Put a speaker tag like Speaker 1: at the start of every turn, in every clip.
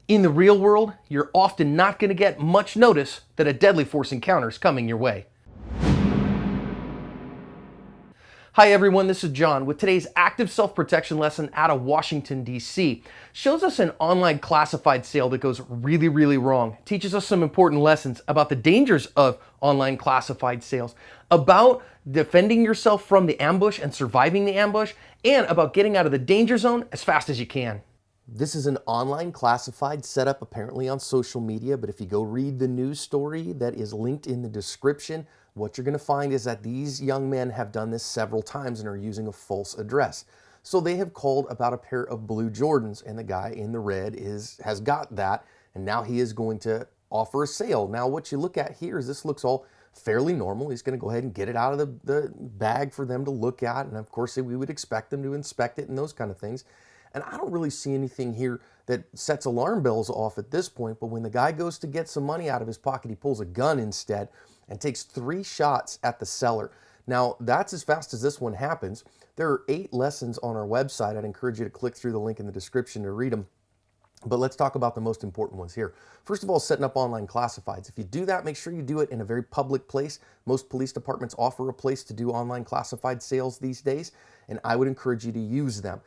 Speaker 1: In the real world, you're often not going to get much notice that a deadly force encounter is coming your way. Hi everyone, this is John with today's active self-protection lesson out of Washington, D.C. Shows us an online classified sale that goes really wrong. Teaches us some important lessons about the dangers of online classified sales, about defending yourself from the ambush and surviving the ambush, and about getting out of the danger zone as fast as you can. This is an online classified setup apparently on social media, but if you go read the news story that is linked in the description, what you're going to find is that these young men have done this several times and are using a false address. So they have called about a pair of blue Jordans, and the guy in the red has got that, and now he is going to offer a sale. Now what you look at here is this looks all fairly normal. He's going to go ahead and get it out of the bag for them to look at, and of course we would expect them to inspect it and those kind of things. And I don't really see anything here that sets alarm bells off at this point, but when the guy goes to get some money out of his pocket, he pulls a gun instead and takes 3 shots at the seller. Now, that's as fast as this one happens. There are 8 lessons on our website. I'd encourage you to click through the link in the description to read them. But let's talk about the most important ones here. First of all, setting up online classifieds. If you do that, make sure you do it in a very public place. Most police departments offer a place to do online classified sales these days, and I would encourage you to use them.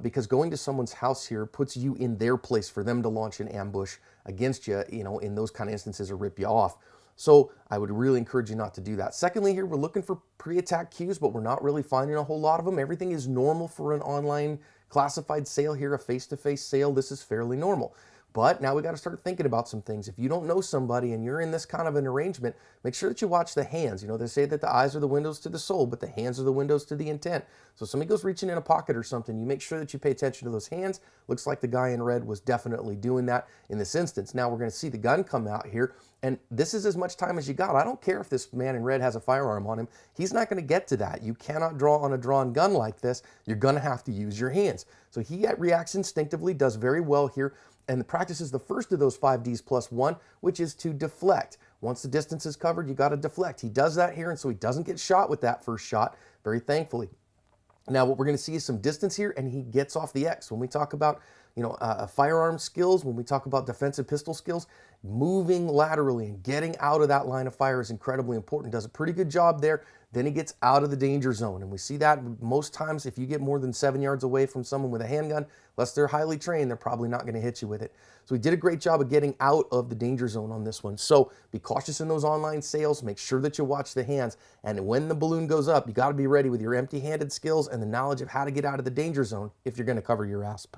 Speaker 1: Because going to someone's house here puts you in their place for them to launch an ambush against you, in those kind of instances, or rip you off. So I would really encourage you not to do that. Secondly, here we're looking for pre-attack cues, but we're not really finding a whole lot of them. Everything is normal for an online classified sale here, a face-to-face sale. This is fairly normal. But now we got to start thinking about some things. If you don't know somebody and you're in this kind of an arrangement, make sure that you watch the hands. They say that the eyes are the windows to the soul, but the hands are the windows to the intent. So if somebody goes reaching in a pocket or something, you make sure that you pay attention to those hands. Looks like the guy in red was definitely doing that in this instance. Now we're going to see the gun come out here, and this is as much time as you got. I don't care if this man in red has a firearm on him. He's not going to get to that. You cannot draw on a drawn gun like this. You're going to have to use your hands. So he reacts instinctively, does very well here, and practices the first of those 5 Ds plus 1, which is to deflect. Once the distance is covered, you got to deflect. He does that here, and so he doesn't get shot with that first shot, very thankfully. Now what we're going to see is some distance here, and he gets off the X. When we talk about firearm skills, when we talk about defensive pistol skills, moving laterally and getting out of that line of fire is incredibly important. Does a pretty good job there. Then he gets out of the danger zone, and we see that most times if you get more than 7 yards away from someone with a handgun, unless they're highly trained, they're probably not going to hit you with it. So he did a great job of getting out of the danger zone on this one. So be cautious in those online sales. Make sure that you watch the hands, and when the balloon goes up, you got to be ready with your empty-handed skills and the knowledge of how to get out of the danger zone if you're going to cover your asp.